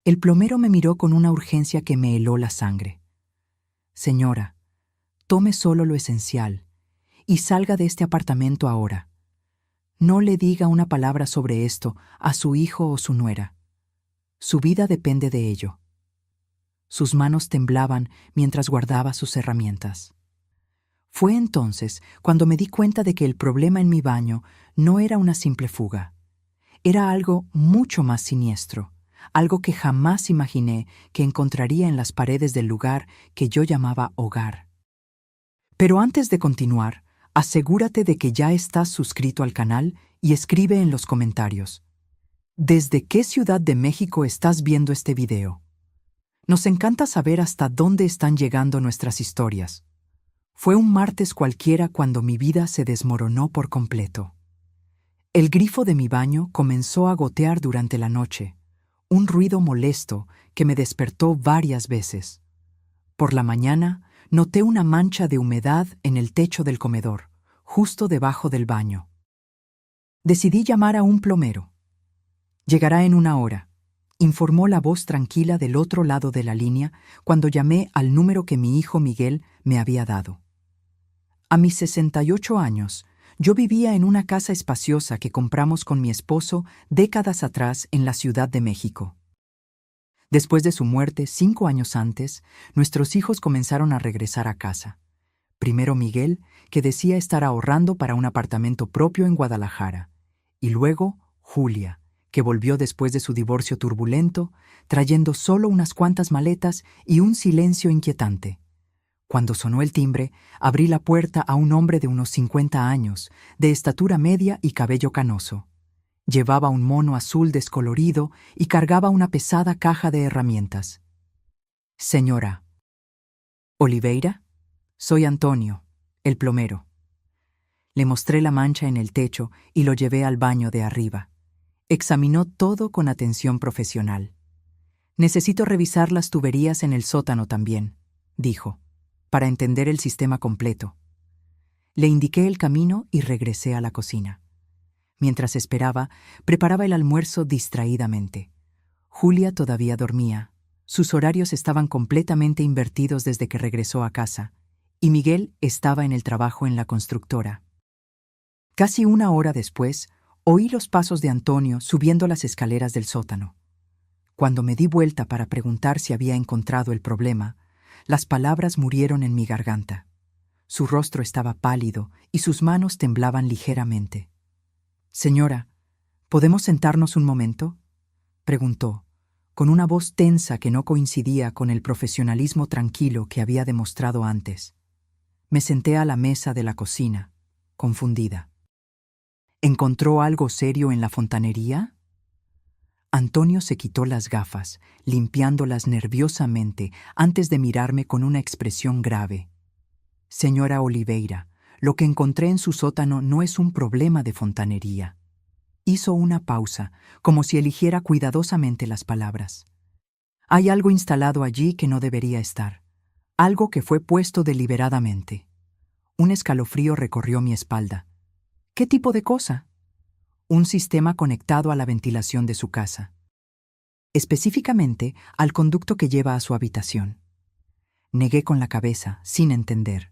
El plomero me miró con una urgencia que me heló la sangre. Señora, tome solo lo esencial y salga de este apartamento ahora. No le diga una palabra sobre esto a su hijo o su nuera. Su vida depende de ello. Sus manos temblaban mientras guardaba sus herramientas. Fue entonces cuando me di cuenta de que el problema en mi baño no era una simple fuga. Era algo mucho más siniestro, algo que jamás imaginé que encontraría en las paredes del lugar que yo llamaba hogar. Pero antes de continuar, asegúrate de que ya estás suscrito al canal y escribe en los comentarios: ¿desde qué ciudad de México estás viendo este video? Nos encanta saber hasta dónde están llegando nuestras historias. Fue un martes cualquiera cuando mi vida se desmoronó por completo. El grifo de mi baño comenzó a gotear durante la noche, un ruido molesto que me despertó varias veces. Por la mañana, noté una mancha de humedad en el techo del comedor, justo debajo del baño. Decidí llamar a un plomero. Llegará en 1 hora, informó la voz tranquila del otro lado de la línea cuando llamé al número que mi hijo Miguel me había dado. A mis 68 años, yo vivía en una casa espaciosa que compramos con mi esposo décadas atrás en la Ciudad de México. Después de su muerte 5 años antes, nuestros hijos comenzaron a regresar a casa. Primero Miguel, que decía estar ahorrando para un apartamento propio en Guadalajara, y luego Julia, que volvió después de su divorcio turbulento, trayendo solo unas cuantas maletas y un silencio inquietante. Cuando sonó el timbre, abrí la puerta a un hombre de unos 50 años, de estatura media y cabello canoso. Llevaba un mono azul descolorido y cargaba una pesada caja de herramientas. Señora Oliveira, soy Antonio, el plomero. Le mostré la mancha en el techo y lo llevé al baño de arriba. Examinó todo con atención profesional. Necesito revisar las tuberías en el sótano también, dijo, para entender el sistema completo. Le indiqué el camino y regresé a la cocina. Mientras esperaba, preparaba el almuerzo distraídamente. Julia todavía dormía. Sus horarios estaban completamente invertidos desde que regresó a casa, y Miguel estaba en el trabajo en la constructora. Casi 1 hora después, oí los pasos de Antonio subiendo las escaleras del sótano. Cuando me di vuelta para preguntar si había encontrado el problema, las palabras murieron en mi garganta. Su rostro estaba pálido y sus manos temblaban ligeramente. «Señora, ¿podemos sentarnos un momento?», preguntó, con una voz tensa que no coincidía con el profesionalismo tranquilo que había demostrado antes. Me senté a la mesa de la cocina, confundida. ¿Encontró algo serio en la fontanería? Antonio se quitó las gafas, limpiándolas nerviosamente antes de mirarme con una expresión grave. Señora Oliveira, lo que encontré en su sótano no es un problema de fontanería. Hizo una pausa, como si eligiera cuidadosamente las palabras. Hay algo instalado allí que no debería estar. Algo que fue puesto deliberadamente. Un escalofrío recorrió mi espalda. ¿Qué tipo de cosa? Un sistema conectado a la ventilación de su casa. Específicamente al conducto que lleva a su habitación. Negué con la cabeza, sin entender.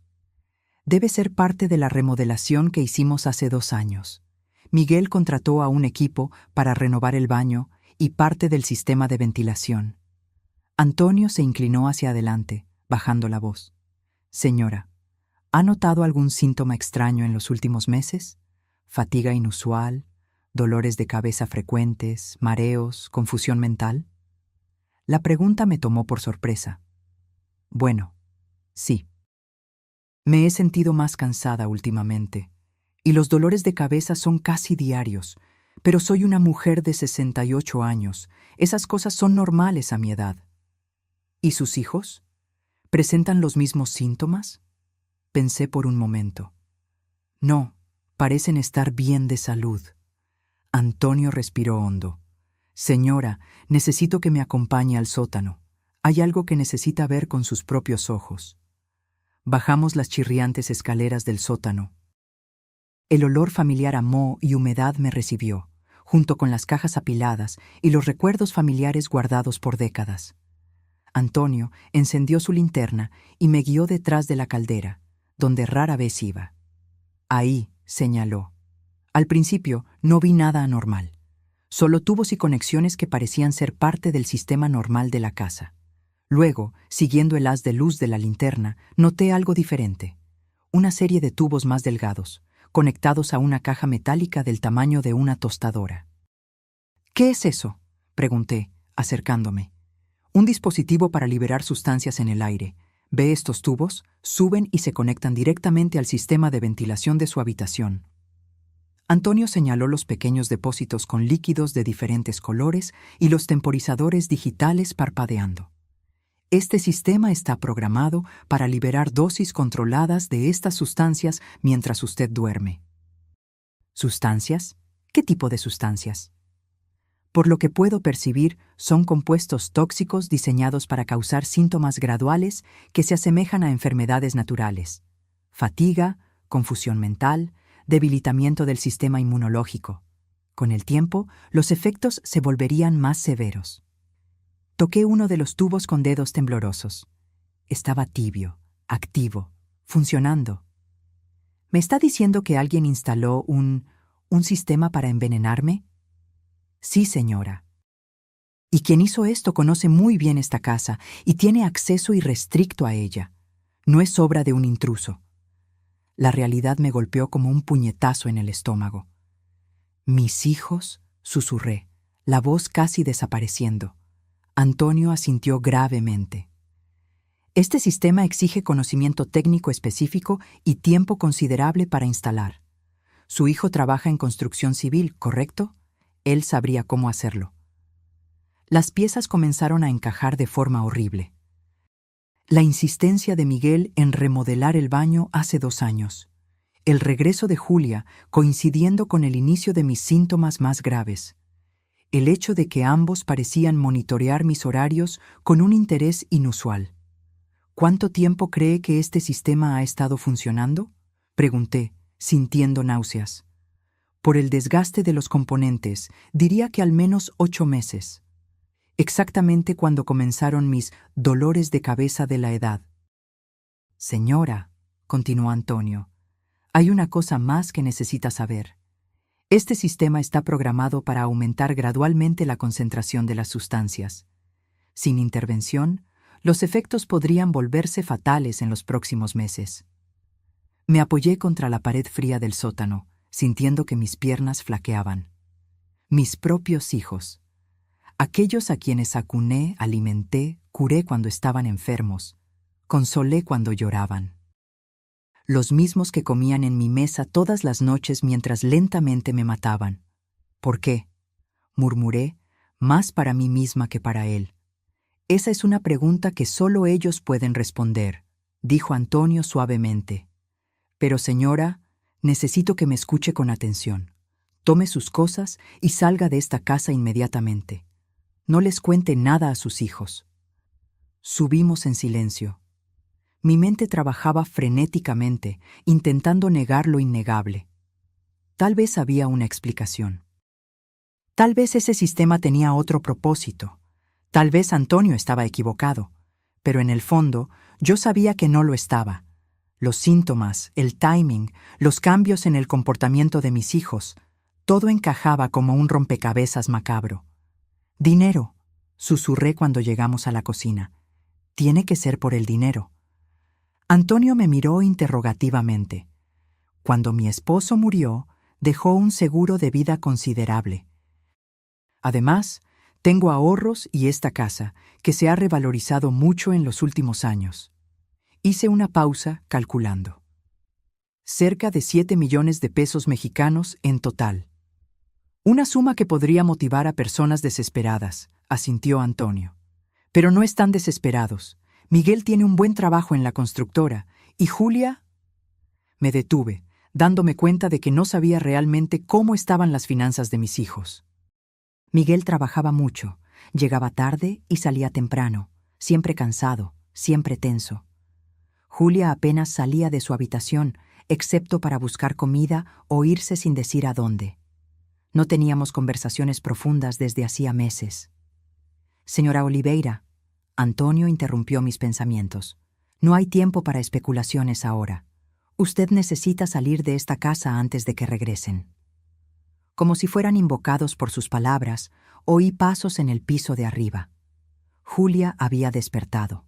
Debe ser parte de la remodelación que hicimos hace 2 años. Miguel contrató a un equipo para renovar el baño y parte del sistema de ventilación. Antonio se inclinó hacia adelante, bajando la voz. Señora, ¿ha notado algún síntoma extraño en los últimos meses? ¿Fatiga inusual? ¿Dolores de cabeza frecuentes? ¿Mareos? ¿Confusión mental? La pregunta me tomó por sorpresa. Bueno, sí. Me he sentido más cansada últimamente, y los dolores de cabeza son casi diarios, pero soy una mujer de 68 años. Esas cosas son normales a mi edad. ¿Y sus hijos? ¿Presentan los mismos síntomas? Pensé por un momento. No, parecen estar bien de salud. Antonio respiró hondo. Señora, necesito que me acompañe al sótano. Hay algo que necesita ver con sus propios ojos. Bajamos las chirriantes escaleras del sótano. El olor familiar a moho y humedad me recibió, junto con las cajas apiladas y los recuerdos familiares guardados por décadas. Antonio encendió su linterna y me guió detrás de la caldera, donde rara vez iba. Ahí, señaló. Al principio no vi nada anormal, solo tubos y conexiones que parecían ser parte del sistema normal de la casa. Luego, siguiendo el haz de luz de la linterna, noté algo diferente. Una serie de tubos más delgados, conectados a una caja metálica del tamaño de una tostadora. ¿Qué es eso?, pregunté, acercándome. Un dispositivo para liberar sustancias en el aire. ¿Ve estos tubos? Suben y se conectan directamente al sistema de ventilación de su habitación. Antonio señaló los pequeños depósitos con líquidos de diferentes colores y los temporizadores digitales parpadeando. Este sistema está programado para liberar dosis controladas de estas sustancias mientras usted duerme. ¿Sustancias? ¿Qué tipo de sustancias? Por lo que puedo percibir, son compuestos tóxicos diseñados para causar síntomas graduales que se asemejan a enfermedades naturales: fatiga, confusión mental, debilitamiento del sistema inmunológico. Con el tiempo, los efectos se volverían más severos. Toqué uno de los tubos con dedos temblorosos. Estaba tibio, activo, funcionando. ¿Me está diciendo que alguien instaló un sistema para envenenarme? Sí, señora. Y quien hizo esto conoce muy bien esta casa y tiene acceso irrestricto a ella. No es obra de un intruso. La realidad me golpeó como un puñetazo en el estómago. «Mis hijos», susurré, la voz casi desapareciendo. Antonio asintió gravemente. Este sistema exige conocimiento técnico específico y tiempo considerable para instalar. Su hijo trabaja en construcción civil, ¿correcto? Él sabría cómo hacerlo. Las piezas comenzaron a encajar de forma horrible. La insistencia de Miguel en remodelar el baño hace 2 años. El regreso de Julia coincidiendo con el inicio de mis síntomas más graves. El hecho de que ambos parecían monitorear mis horarios con un interés inusual. ¿Cuánto tiempo cree que este sistema ha estado funcionando?, pregunté, sintiendo náuseas. Por el desgaste de los componentes, diría que al menos 8 meses. Exactamente cuando comenzaron mis dolores de cabeza de la edad. Señora, continuó Antonio, hay una cosa más que necesita saber. Este sistema está programado para aumentar gradualmente la concentración de las sustancias. Sin intervención, los efectos podrían volverse fatales en los próximos meses. Me apoyé contra la pared fría del sótano, sintiendo que mis piernas flaqueaban. Mis propios hijos. Aquellos a quienes acuné, alimenté, curé cuando estaban enfermos, consolé cuando lloraban. Los mismos que comían en mi mesa todas las noches mientras lentamente me mataban. ¿Por qué?, murmuré, más para mí misma que para él. Esa es una pregunta que solo ellos pueden responder, dijo Antonio suavemente. Pero señora, necesito que me escuche con atención. Tome sus cosas y salga de esta casa inmediatamente. No les cuente nada a sus hijos. Subimos en silencio. Mi mente trabajaba frenéticamente, intentando negar lo innegable. Tal vez había una explicación. Tal vez ese sistema tenía otro propósito. Tal vez Antonio estaba equivocado. Pero en el fondo, yo sabía que no lo estaba. Los síntomas, el timing, los cambios en el comportamiento de mis hijos, todo encajaba como un rompecabezas macabro. «Dinero», susurré cuando llegamos a la cocina. «Tiene que ser por el dinero». Antonio me miró interrogativamente. Cuando mi esposo murió, dejó un seguro de vida considerable. Además, tengo ahorros y esta casa, que se ha revalorizado mucho en los últimos años. Hice una pausa calculando. Cerca de 7 millones de pesos mexicanos en total. Una suma que podría motivar a personas desesperadas, asintió Antonio. Pero no están desesperados. Miguel tiene un buen trabajo en la constructora, y Julia... Me detuve, dándome cuenta de que no sabía realmente cómo estaban las finanzas de mis hijos. Miguel trabajaba mucho, llegaba tarde y salía temprano, siempre cansado, siempre tenso. Julia apenas salía de su habitación, excepto para buscar comida o irse sin decir a dónde. No teníamos conversaciones profundas desde hacía meses. Señora Oliveira, Antonio interrumpió mis pensamientos. No hay tiempo para especulaciones ahora. Usted necesita salir de esta casa antes de que regresen. Como si fueran invocados por sus palabras, oí pasos en el piso de arriba. Julia había despertado.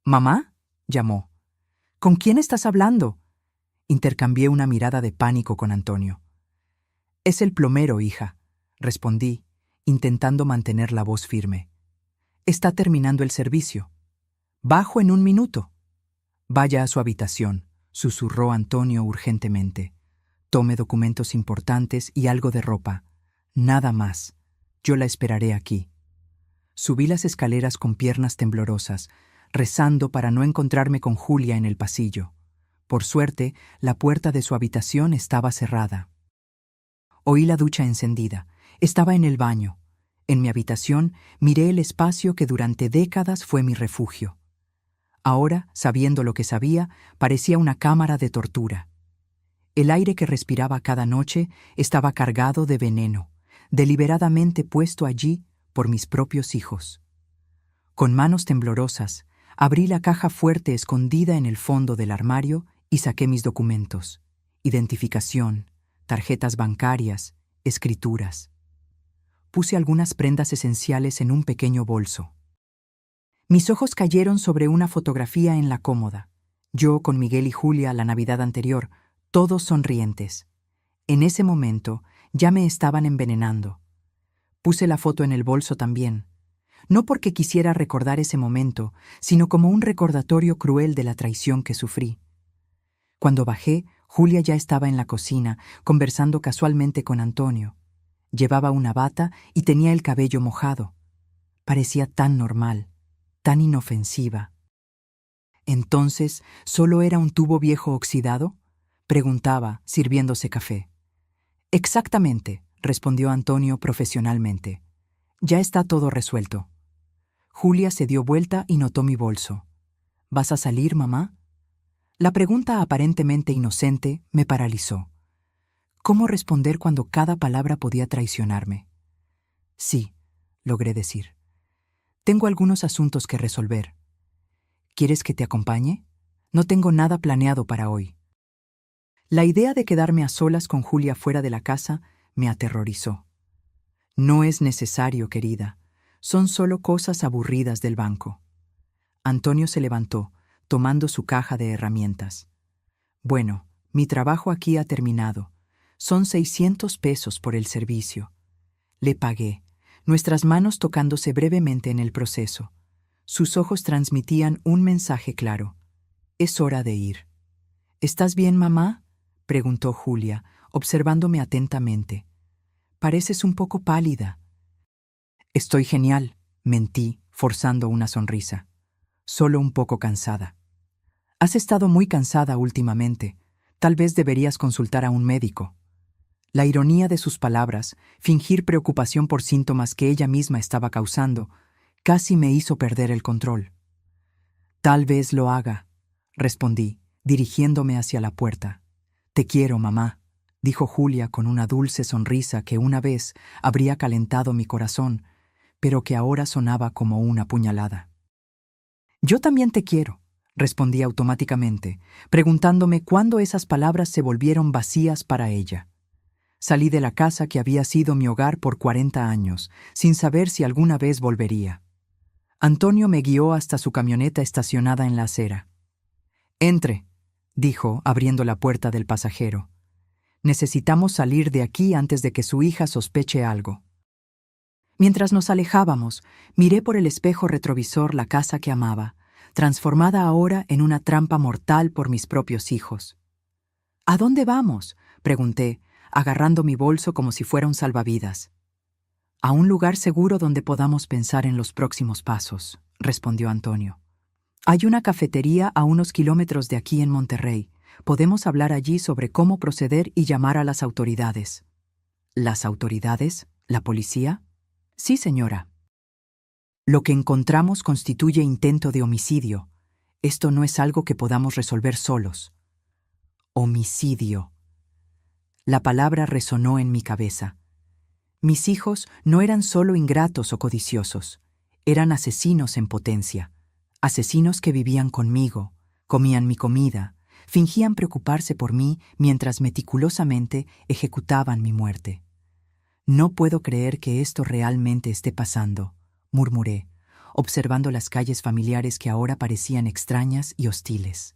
«¿Mamá?», llamó. «¿Con quién estás hablando?». Intercambié una mirada de pánico con Antonio. «Es el plomero, hija», respondí, intentando mantener la voz firme. «Está terminando el servicio. Bajo en 1 minuto». «Vaya a su habitación», susurró Antonio urgentemente. «Tome documentos importantes y algo de ropa. Nada más. Yo la esperaré aquí». Subí las escaleras con piernas temblorosas, rezando para no encontrarme con Julia en el pasillo. Por suerte, la puerta de su habitación estaba cerrada. Oí la ducha encendida. Estaba en el baño. En mi habitación miré el espacio que durante décadas fue mi refugio. Ahora, sabiendo lo que sabía, parecía una cámara de tortura. El aire que respiraba cada noche estaba cargado de veneno, deliberadamente puesto allí por mis propios hijos. Con manos temblorosas, abrí la caja fuerte escondida en el fondo del armario y saqué mis documentos: identificación, tarjetas bancarias, escrituras. Puse algunas prendas esenciales en un pequeño bolso. Mis ojos cayeron sobre una fotografía en la cómoda. Yo con Miguel y Julia la Navidad anterior, todos sonrientes. En ese momento ya me estaban envenenando. Puse la foto en el bolso también, no porque quisiera recordar ese momento, sino como un recordatorio cruel de la traición que sufrí. Cuando bajé, Julia ya estaba en la cocina, conversando casualmente con Antonio. Llevaba una bata y tenía el cabello mojado. Parecía tan normal, tan inofensiva. ¿Entonces solo era un tubo viejo oxidado?, preguntaba, sirviéndose café. «Exactamente», respondió Antonio profesionalmente. «Ya está todo resuelto». Julia se dio vuelta y notó mi bolso. «¿Vas a salir, mamá?». La pregunta aparentemente inocente me paralizó. ¿Cómo responder cuando cada palabra podía traicionarme? «Sí», logré decir. «Tengo algunos asuntos que resolver». «¿Quieres que te acompañe? No tengo nada planeado para hoy». La idea de quedarme a solas con Julia fuera de la casa me aterrorizó. «No es necesario, querida. Son solo cosas aburridas del banco». Antonio se levantó, tomando su caja de herramientas. «Bueno, mi trabajo aquí ha terminado. Son 600 pesos por el servicio». Le pagué, nuestras manos tocándose brevemente en el proceso. Sus ojos transmitían un mensaje claro: «Es hora de ir». «¿Estás bien, mamá?», preguntó Julia, observándome atentamente. «Pareces un poco pálida». «Estoy genial», mentí, forzando una sonrisa. «Solo un poco cansada». «Has estado muy cansada últimamente. Tal vez deberías consultar a un médico». La ironía de sus palabras, fingir preocupación por síntomas que ella misma estaba causando, casi me hizo perder el control. «Tal vez lo haga», respondí, dirigiéndome hacia la puerta. «Te quiero, mamá», dijo Julia con una dulce sonrisa que una vez habría calentado mi corazón, pero que ahora sonaba como una puñalada. «Yo también te quiero», respondí automáticamente, preguntándome cuándo esas palabras se volvieron vacías para ella. Salí de la casa que había sido mi hogar por 40 años, sin saber si alguna vez volvería. Antonio me guió hasta su camioneta estacionada en la acera. «Entre», dijo, abriendo la puerta del pasajero. «Necesitamos salir de aquí antes de que su hija sospeche algo». Mientras nos alejábamos, miré por el espejo retrovisor la casa que amaba, transformada ahora en una trampa mortal por mis propios hijos. «¿A dónde vamos?», pregunté, agarrando mi bolso como si fuera un salvavidas. «A un lugar seguro donde podamos pensar en los próximos pasos», respondió Antonio. «Hay una cafetería a unos kilómetros de aquí en Monterrey. Podemos hablar allí sobre cómo proceder y llamar a las autoridades». «¿Las autoridades? ¿La policía?» «Sí, señora». «Lo que encontramos constituye intento de homicidio. Esto no es algo que podamos resolver solos». «Homicidio». La palabra resonó en mi cabeza. Mis hijos no eran solo ingratos o codiciosos, eran asesinos en potencia, asesinos que vivían conmigo, comían mi comida, fingían preocuparse por mí mientras meticulosamente ejecutaban mi muerte. No puedo creer que esto realmente esté pasando, murmuré, observando las calles familiares que ahora parecían extrañas y hostiles.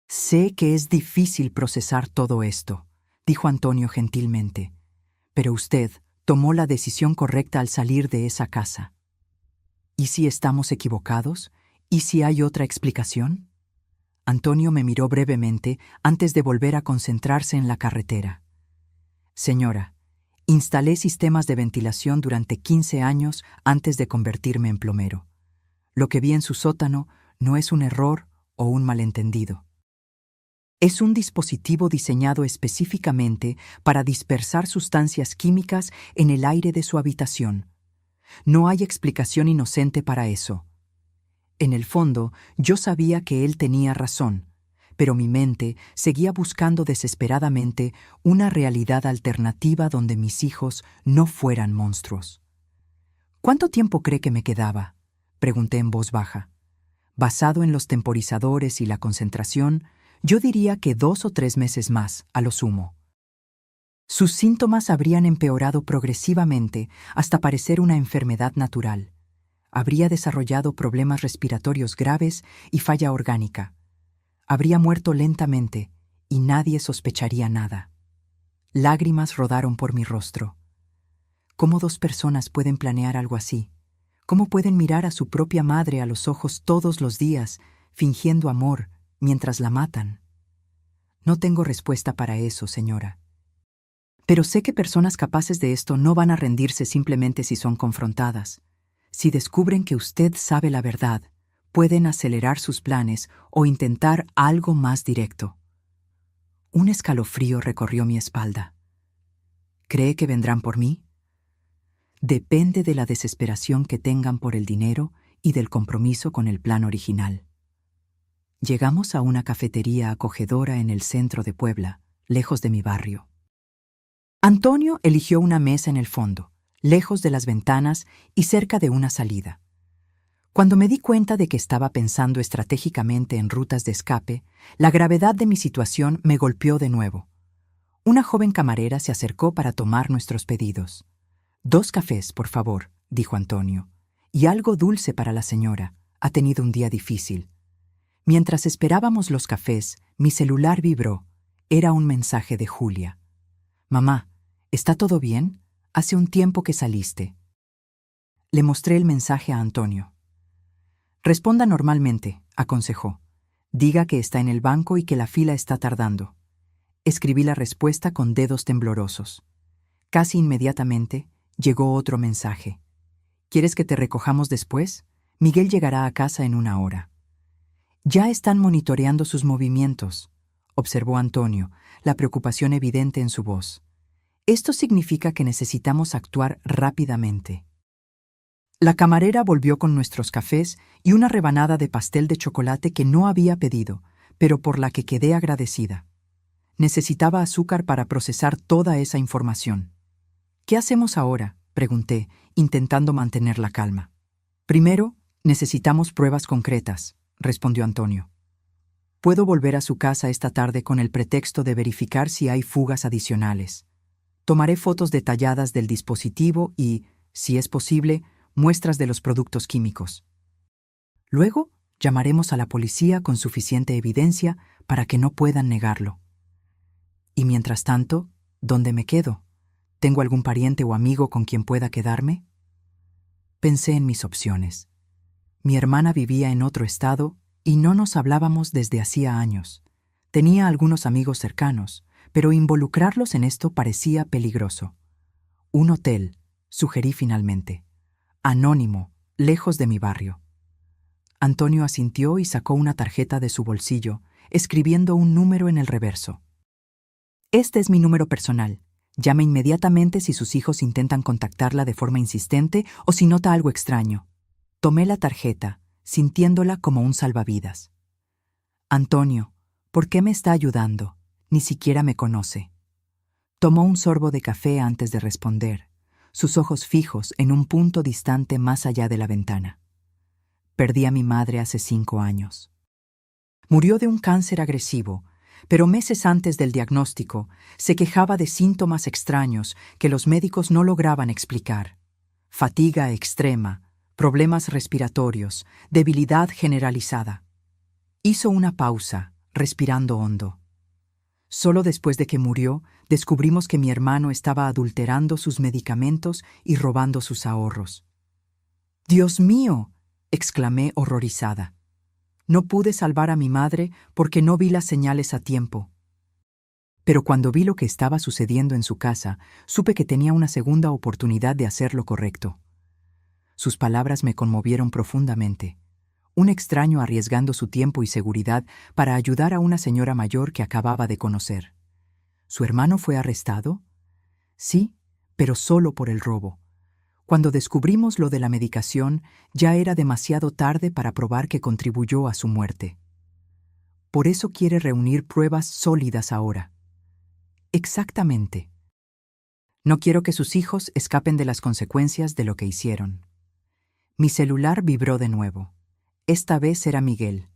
Sé que es difícil procesar todo esto, dijo Antonio gentilmente, pero usted tomó la decisión correcta al salir de esa casa. ¿Y si estamos equivocados? ¿Y si hay otra explicación? Antonio me miró brevemente antes de volver a concentrarse en la carretera. Señora, instalé sistemas de ventilación durante 15 años antes de convertirme en plomero. Lo que vi en su sótano no es un error o un malentendido. Es un dispositivo diseñado específicamente para dispersar sustancias químicas en el aire de su habitación. No hay explicación inocente para eso. En el fondo, yo sabía que él tenía razón, pero mi mente seguía buscando desesperadamente una realidad alternativa donde mis hijos no fueran monstruos. ¿Cuánto tiempo cree que me quedaba?, pregunté en voz baja. Basado en los temporizadores y la concentración, yo diría que 2 o 3 meses más, a lo sumo. Sus síntomas habrían empeorado progresivamente hasta parecer una enfermedad natural. Habría desarrollado problemas respiratorios graves y falla orgánica. Habría muerto lentamente y nadie sospecharía nada. Lágrimas rodaron por mi rostro. ¿Cómo 2 personas pueden planear algo así? ¿Cómo pueden mirar a su propia madre a los ojos todos los días, fingiendo amor, mientras la matan? No tengo respuesta para eso, señora. Pero sé que personas capaces de esto no van a rendirse simplemente si son confrontadas. Si descubren que usted sabe la verdad, pueden acelerar sus planes o intentar algo más directo. Un escalofrío recorrió mi espalda. ¿Cree que vendrán por mí? Depende de la desesperación que tengan por el dinero y del compromiso con el plan original. Llegamos a una cafetería acogedora en el centro de Puebla, lejos de mi barrio. Antonio eligió una mesa en el fondo, lejos de las ventanas y cerca de una salida. Cuando me di cuenta de que estaba pensando estratégicamente en rutas de escape, la gravedad de mi situación me golpeó de nuevo. Una joven camarera se acercó para tomar nuestros pedidos. 2 cafés, por favor, dijo Antonio, y algo dulce para la señora. Ha tenido un día difícil. Mientras esperábamos los cafés, mi celular vibró. Era un mensaje de Julia. «Mamá, ¿está todo bien? Hace un tiempo que saliste». Le mostré el mensaje a Antonio. «Responda normalmente», aconsejó. «Diga que está en el banco y que la fila está tardando». Escribí la respuesta con dedos temblorosos. Casi inmediatamente llegó otro mensaje. «¿Quieres que te recojamos después? Miguel llegará a casa en 1 hora». «Ya están monitoreando sus movimientos», observó Antonio, la preocupación evidente en su voz. «Esto significa que necesitamos actuar rápidamente». La camarera volvió con nuestros cafés y una rebanada de pastel de chocolate que no había pedido, pero por la que quedé agradecida. Necesitaba azúcar para procesar toda esa información. «¿Qué hacemos ahora?», pregunté, intentando mantener la calma. «Primero, necesitamos pruebas concretas», respondió Antonio. «Puedo volver a su casa esta tarde con el pretexto de verificar si hay fugas adicionales. Tomaré fotos detalladas del dispositivo y, si es posible, muestras de los productos químicos. Luego, llamaremos a la policía con suficiente evidencia para que no puedan negarlo. Y mientras tanto, ¿dónde me quedo? ¿Tengo algún pariente o amigo con quien pueda quedarme?» Pensé en mis opciones. Mi hermana vivía en otro estado y no nos hablábamos desde hacía años. Tenía algunos amigos cercanos, pero involucrarlos en esto parecía peligroso. «Un hotel», sugerí finalmente. «Anónimo, lejos de mi barrio». Antonio asintió y sacó una tarjeta de su bolsillo, escribiendo un número en el reverso. «Este es mi número personal. Llame inmediatamente si sus hijos intentan contactarla de forma insistente o si nota algo extraño». Tomé la tarjeta, sintiéndola como un salvavidas. «Antonio, ¿por qué me está ayudando? Ni siquiera me conoce». Tomó un sorbo de café antes de responder, sus ojos fijos en un punto distante más allá de la ventana. Perdí a mi madre hace 5 años. Murió de un cáncer agresivo, pero meses antes del diagnóstico se quejaba de síntomas extraños que los médicos no lograban explicar. Fatiga extrema, problemas respiratorios, debilidad generalizada. Hizo una pausa, respirando hondo. Solo después de que murió, descubrimos que mi hermano estaba adulterando sus medicamentos y robando sus ahorros. ¡Dios mío!, exclamé horrorizada. No pude salvar a mi madre porque no vi las señales a tiempo. Pero cuando vi lo que estaba sucediendo en su casa, supe que tenía una segunda oportunidad de hacer lo correcto. Sus palabras me conmovieron profundamente. Un extraño arriesgando su tiempo y seguridad para ayudar a una señora mayor que acababa de conocer. ¿Su hermano fue arrestado? Sí, pero solo por el robo. Cuando descubrimos lo de la medicación, ya era demasiado tarde para probar que contribuyó a su muerte. Por eso quiere reunir pruebas sólidas ahora. Exactamente. No quiero que sus hijos escapen de las consecuencias de lo que hicieron. Mi celular vibró de nuevo. Esta vez era Miguel.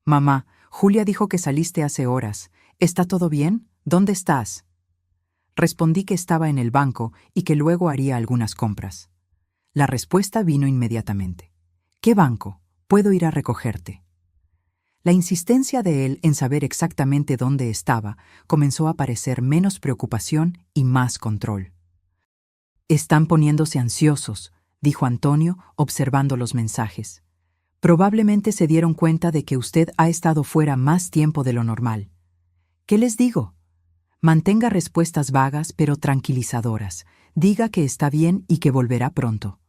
«Mamá, Julia dijo que saliste hace horas. ¿Está todo bien? ¿Dónde estás?» Respondí que estaba en el banco y que luego haría algunas compras. La respuesta vino inmediatamente. «¿Qué banco? Puedo ir a recogerte». La insistencia de él en saber exactamente dónde estaba comenzó a parecer menos preocupación y más control. «Están poniéndose ansiosos», dijo Antonio, observando los mensajes. «Probablemente se dieron cuenta de que usted ha estado fuera más tiempo de lo normal. ¿Qué les digo? Mantenga respuestas vagas pero tranquilizadoras. Diga que está bien y que volverá pronto».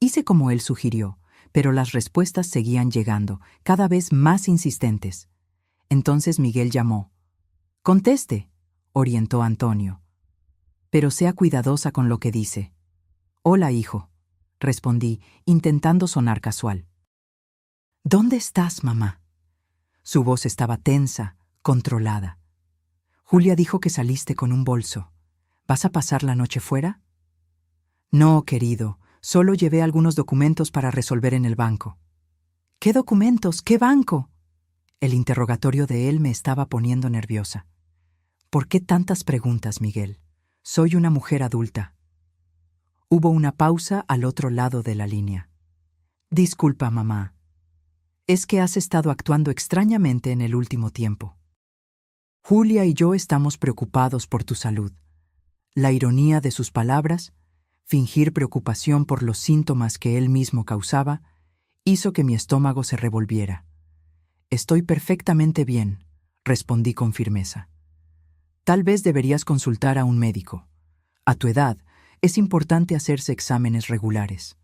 Hice como él sugirió, pero las respuestas seguían llegando, cada vez más insistentes. Entonces Miguel llamó. «Conteste», orientó Antonio. «Pero sea cuidadosa con lo que dice». «Hola, hijo», respondí, intentando sonar casual. «¿Dónde estás, mamá?» Su voz estaba tensa, controlada. «Julia dijo que saliste con un bolso. ¿Vas a pasar la noche fuera?» «No, querido, solo llevé algunos documentos para resolver en el banco». «¿Qué documentos? ¿Qué banco?» El interrogatorio de él me estaba poniendo nerviosa. «¿Por qué tantas preguntas, Miguel? Soy una mujer adulta». Hubo una pausa al otro lado de la línea. «Disculpa, mamá. Es que has estado actuando extrañamente en el último tiempo. Julia y yo estamos preocupados por tu salud». La ironía de sus palabras, fingir preocupación por los síntomas que él mismo causaba, hizo que mi estómago se revolviera. «Estoy perfectamente bien», respondí con firmeza. «Tal vez deberías consultar a un médico. A tu edad, es importante hacerse exámenes regulares».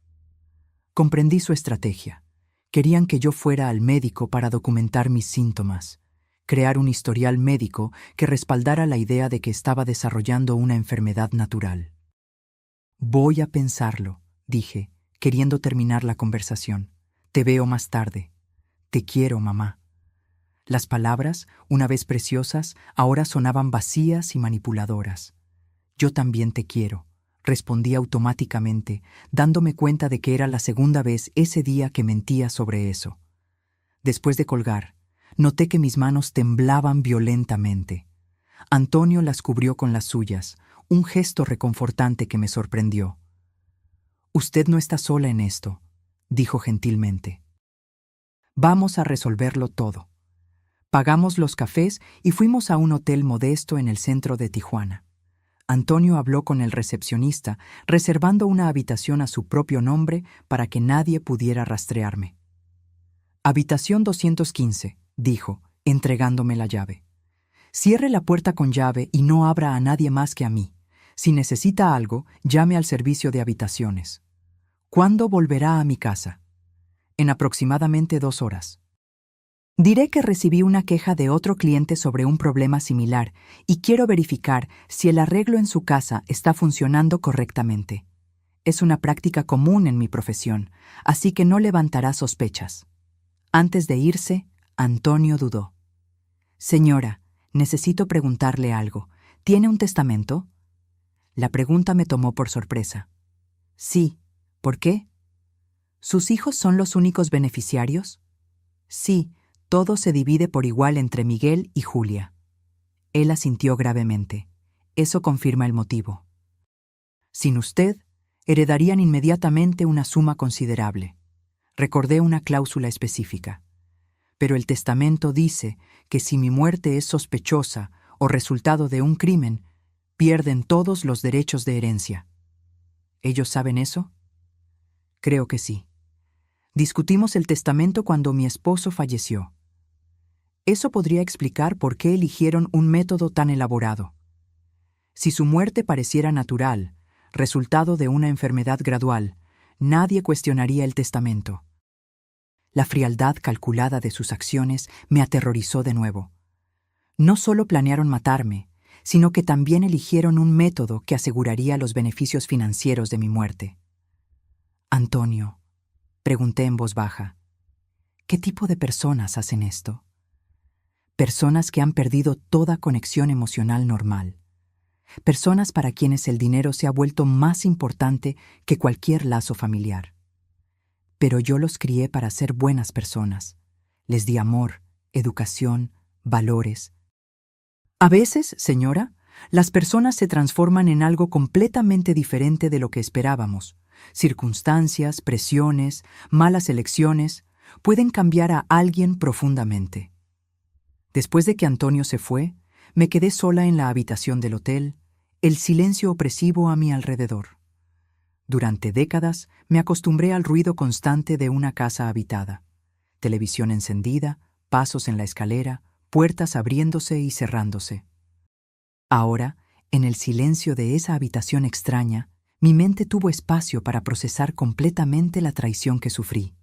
Comprendí su estrategia. Querían que yo fuera al médico para documentar mis síntomas, crear un historial médico que respaldara la idea de que estaba desarrollando una enfermedad natural. «Voy a pensarlo», dije, queriendo terminar la conversación. «Te veo más tarde. Te quiero, mamá». Las palabras, una vez preciosas, ahora sonaban vacías y manipuladoras. «Yo también te quiero», respondí automáticamente, dándome cuenta de que era la segunda vez ese día que mentía sobre eso. Después de colgar, noté que mis manos temblaban violentamente. Antonio las cubrió con las suyas, un gesto reconfortante que me sorprendió. «Usted no está sola en esto», dijo gentilmente. «Vamos a resolverlo todo». Pagamos los cafés y fuimos a un hotel modesto en el centro de Tijuana. Antonio habló con el recepcionista, reservando una habitación a su propio nombre para que nadie pudiera rastrearme. «Habitación 215», dijo, entregándome la llave. «Cierre la puerta con llave y no abra a nadie más que a mí. Si necesita algo, llame al servicio de habitaciones». «¿Cuándo volverá a mi casa?» «En aproximadamente 2 horas». Diré que recibí una queja de otro cliente sobre un problema similar y quiero verificar si el arreglo en su casa está funcionando correctamente. Es una práctica común en mi profesión, así que no levantará sospechas. Antes de irse, Antonio dudó. «Señora, necesito preguntarle algo. ¿Tiene un testamento? La pregunta me tomó por sorpresa. Sí. ¿Por qué? ¿Sus hijos son los únicos beneficiarios? Sí, todo se divide por igual entre Miguel y Julia. Él asintió gravemente. Eso confirma el motivo. Sin usted, heredarían inmediatamente una suma considerable. Recordé una cláusula específica. Pero el testamento dice que si mi muerte es sospechosa o resultado de un crimen, pierden todos los derechos de herencia. ¿Ellos saben eso? Creo que sí. Discutimos el testamento cuando mi esposo falleció. Eso podría explicar por qué eligieron un método tan elaborado. Si su muerte pareciera natural, resultado de una enfermedad gradual, nadie cuestionaría el testamento. La frialdad calculada de sus acciones me aterrorizó de nuevo. No solo planearon matarme, sino que también eligieron un método que aseguraría los beneficios financieros de mi muerte. Antonio, pregunté en voz baja, ¿qué tipo de personas hacen esto? Personas que han perdido toda conexión emocional normal. Personas para quienes el dinero se ha vuelto más importante que cualquier lazo familiar. Pero yo los crié para ser buenas personas. Les di amor, educación, valores. A veces, señora, las personas se transforman en algo completamente diferente de lo que esperábamos. Circunstancias, presiones, malas elecciones pueden cambiar a alguien profundamente. Después de que Antonio se fue, me quedé sola en la habitación del hotel, el silencio opresivo a mi alrededor. Durante décadas me acostumbré al ruido constante de una casa habitada. Televisión encendida, pasos en la escalera, puertas abriéndose y cerrándose. Ahora, en el silencio de esa habitación extraña, mi mente tuvo espacio para procesar completamente la traición que sufrí.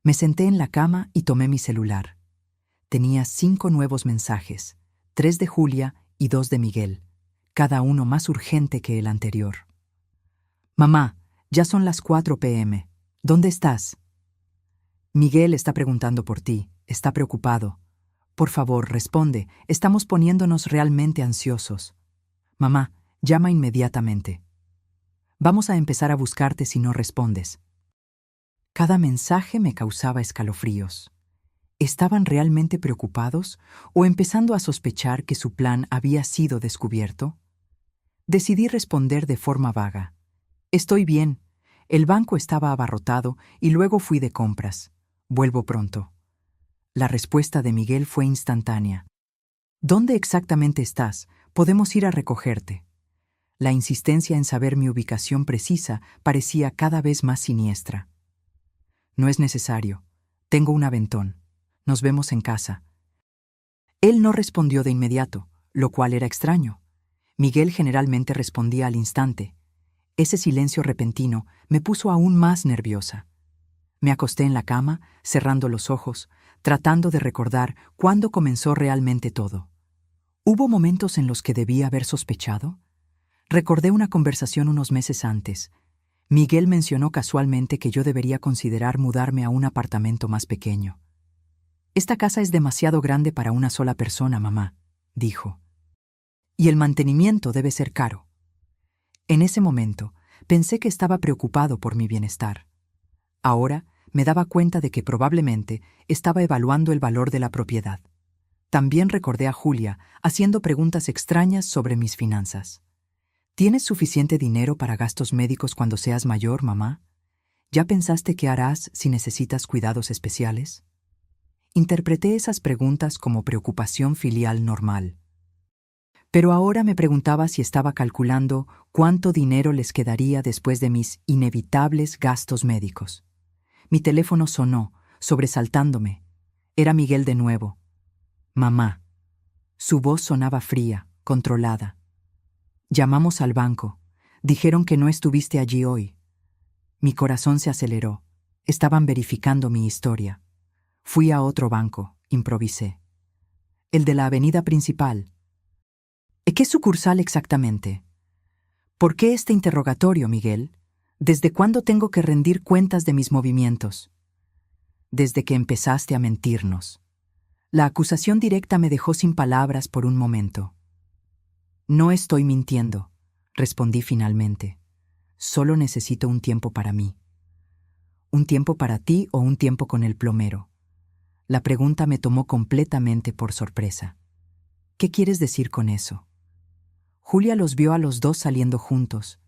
Me senté en la cama y tomé mi celular. Tenía 5 nuevos mensajes, 3 de Julia y 2 de Miguel, cada uno más urgente que el anterior. Mamá, ya son las 4 p.m. ¿Dónde estás? Miguel está preguntando por ti, está preocupado. Por favor, responde, estamos poniéndonos realmente ansiosos. Mamá, llama inmediatamente. Vamos a empezar a buscarte si no respondes. Cada mensaje me causaba escalofríos. ¿Estaban realmente preocupados o empezando a sospechar que su plan había sido descubierto? Decidí responder de forma vaga. Estoy bien. El banco estaba abarrotado y luego fui de compras. Vuelvo pronto. La respuesta de Miguel fue instantánea. ¿Dónde exactamente estás? Podemos ir a recogerte. La insistencia en saber mi ubicación precisa parecía cada vez más siniestra. No es necesario. Tengo un aventón. Nos vemos en casa. Él no respondió de inmediato, lo cual era extraño. Miguel generalmente respondía al instante. Ese silencio repentino me puso aún más nerviosa. Me acosté en la cama, cerrando los ojos, tratando de recordar cuándo comenzó realmente todo. ¿Hubo momentos en los que debía haber sospechado? Recordé una conversación unos meses antes. Miguel mencionó casualmente que yo debería considerar mudarme a un apartamento más pequeño. Esta casa es demasiado grande para una sola persona, mamá, dijo. Y el mantenimiento debe ser caro. En ese momento, pensé que estaba preocupado por mi bienestar. Ahora, me daba cuenta de que probablemente estaba evaluando el valor de la propiedad. También recordé a Julia haciendo preguntas extrañas sobre mis finanzas. ¿Tienes suficiente dinero para gastos médicos cuando seas mayor, mamá? ¿Ya pensaste qué harás si necesitas cuidados especiales? Interpreté esas preguntas como preocupación filial normal. Pero ahora me preguntaba si estaba calculando cuánto dinero les quedaría después de mis inevitables gastos médicos. Mi teléfono sonó, sobresaltándome. Era Miguel de nuevo. Mamá. Su voz sonaba fría, controlada. Llamamos al banco. Dijeron que no estuviste allí hoy. Mi corazón se aceleró. Estaban verificando mi historia. Fui a otro banco, improvisé. El de la avenida principal. ¿Qué sucursal exactamente? ¿Por qué este interrogatorio, Miguel? ¿Desde cuándo tengo que rendir cuentas de mis movimientos? Desde que empezaste a mentirnos. La acusación directa me dejó sin palabras por un momento. No estoy mintiendo, respondí finalmente. Solo necesito un tiempo para mí. ¿Un tiempo para ti o un tiempo con el plomero? La pregunta me tomó completamente por sorpresa. ¿Qué quieres decir con eso? Julia los vio a los dos saliendo juntos.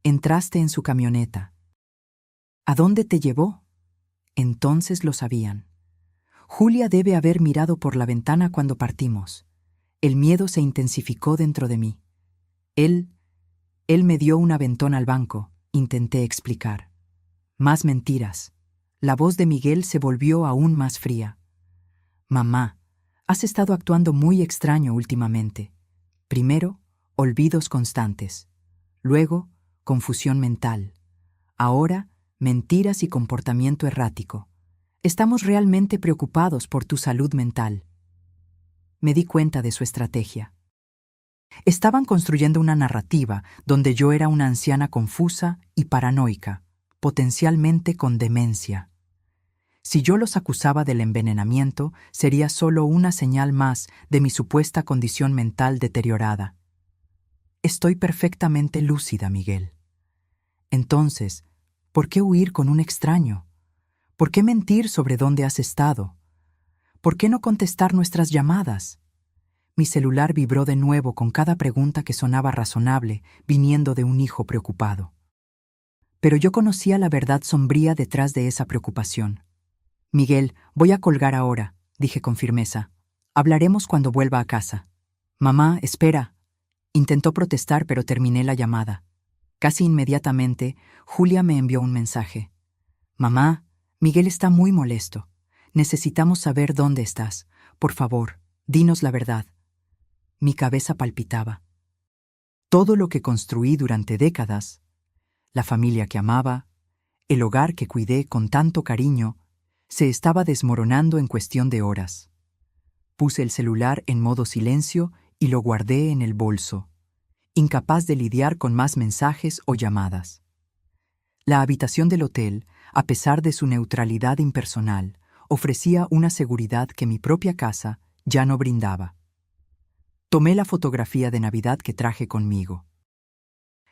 Entraste en su camioneta. ¿A dónde te llevó? Entonces lo sabían. Julia debe haber mirado por la ventana cuando partimos. El miedo se intensificó dentro de mí. Él me dio un aventón al banco, intenté explicar. Más mentiras. La voz de Miguel se volvió aún más fría. Mamá, has estado actuando muy extraño últimamente. Primero, olvidos constantes. Luego, confusión mental. Ahora, mentiras y comportamiento errático. Estamos realmente preocupados por tu salud mental. Me di cuenta de su estrategia. Estaban construyendo una narrativa donde yo era una anciana confusa y paranoica, potencialmente con demencia. Si yo los acusaba del envenenamiento, sería solo una señal más de mi supuesta condición mental deteriorada. Estoy perfectamente lúcida, Miguel. Entonces, ¿por qué huir con un extraño? ¿Por qué mentir sobre dónde has estado? ¿Por qué no contestar nuestras llamadas? Mi celular vibró de nuevo con cada pregunta que sonaba razonable, viniendo de un hijo preocupado. Pero yo conocía la verdad sombría detrás de esa preocupación. Miguel, voy a colgar ahora, dije con firmeza. Hablaremos cuando vuelva a casa. Mamá, espera. Intentó protestar, pero terminé la llamada. Casi inmediatamente, Julia me envió un mensaje. Mamá, Miguel está muy molesto. Necesitamos saber dónde estás. Por favor, dinos la verdad. Mi cabeza palpitaba. Todo lo que construí durante décadas, la familia que amaba, el hogar que cuidé con tanto cariño, se estaba desmoronando en cuestión de horas. Puse el celular en modo silencio y lo guardé en el bolso, incapaz de lidiar con más mensajes o llamadas. La habitación del hotel, a pesar de su neutralidad impersonal, ofrecía una seguridad que mi propia casa ya no brindaba. Tomé la fotografía de Navidad que traje conmigo.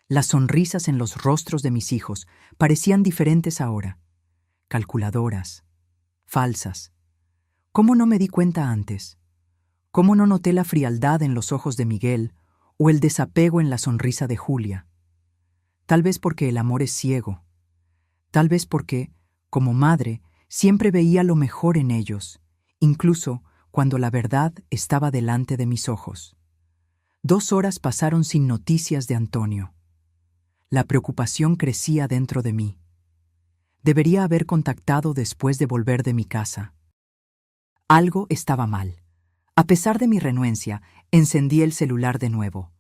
Las sonrisas en los rostros de mis hijos parecían diferentes ahora, calculadoras, falsas. ¿Cómo no me di cuenta antes? ¿Cómo no noté la frialdad en los ojos de Miguel o el desapego en la sonrisa de Julia? Tal vez porque el amor es ciego. Tal vez porque, como madre, siempre veía lo mejor en ellos, incluso cuando la verdad estaba delante de mis ojos. 2 horas pasaron sin noticias de Antonio. La preocupación crecía dentro de mí. Debería haber contactado después de volver de mi casa. Algo estaba mal. A pesar de mi renuencia, encendí el celular de nuevo.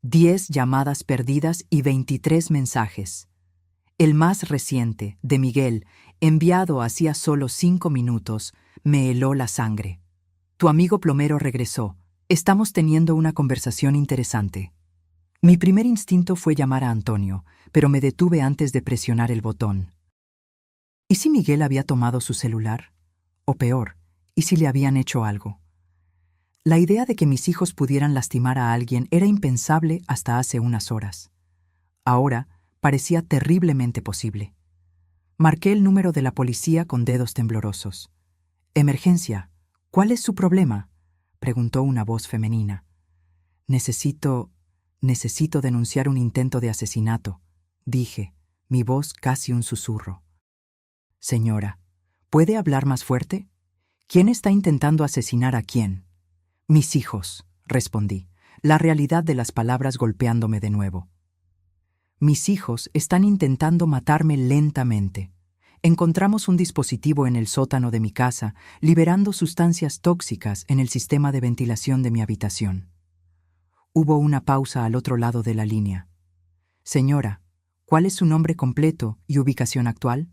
10 llamadas perdidas y 23 mensajes. El más reciente, de Miguel, enviado hacía solo 5 minutos, me heló la sangre. Tu amigo plomero regresó. Estamos teniendo una conversación interesante. Mi primer instinto fue llamar a Antonio, pero me detuve antes de presionar el botón. ¿Y si Miguel había tomado su celular? O peor, ¿y si le habían hecho algo? La idea de que mis hijos pudieran lastimar a alguien era impensable hasta hace unas horas. Ahora parecía terriblemente posible. Marqué el número de la policía con dedos temblorosos. «Emergencia. ¿Cuál es su problema?», preguntó una voz femenina. Necesito denunciar un intento de asesinato», dije, mi voz casi un susurro. «Señora, ¿puede hablar más fuerte? ¿Quién está intentando asesinar a quién?» «Mis hijos», respondí, la realidad de las palabras golpeándome de nuevo. «Mis hijos están intentando matarme lentamente. Encontramos un dispositivo en el sótano de mi casa, liberando sustancias tóxicas en el sistema de ventilación de mi habitación». Hubo una pausa al otro lado de la línea. «Señora, ¿cuál es su nombre completo y ubicación actual?»